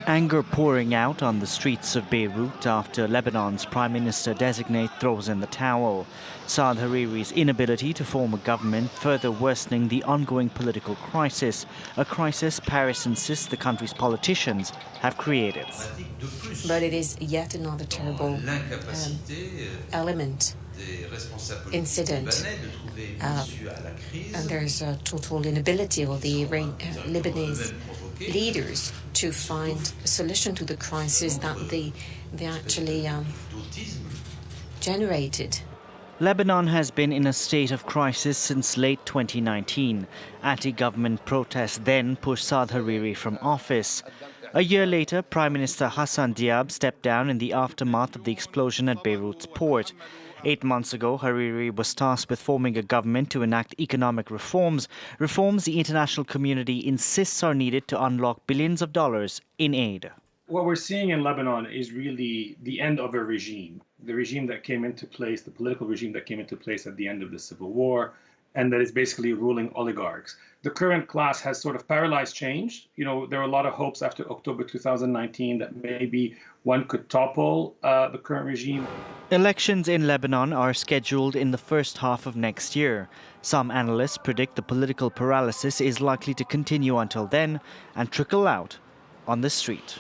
Anger pouring out on the streets of Beirut after Lebanon's Prime Minister-designate throws in the towel. Saad Hariri's inability to form a government further worsening the ongoing political crisis, a crisis Paris insists the country's politicians have created. But it is yet another terrible element, incident, and there's a total inability of the Lebanese leaders to find a solution to the crisis that they actually generated. Lebanon has been in a state of crisis since late 2019. Anti-government protests then pushed Saad Hariri from office. A year later, Prime Minister Hassan Diab stepped down in the aftermath of the explosion at Beirut's port. 8 months ago, Hariri was tasked with forming a government to enact economic reforms the international community insists are needed to unlock billions of dollars in aid. What we're seeing in Lebanon is really the end of a regime. The regime that came into place, the political regime that came into place at the end of the Civil War, and that is basically ruling oligarchs. The current class has sort of paralyzed change. You know, there are a lot of hopes after October 2019 that maybe one could topple the current regime. Elections in Lebanon are scheduled in the first half of next year. Some analysts predict the political paralysis is likely to continue until then and trickle out on the street.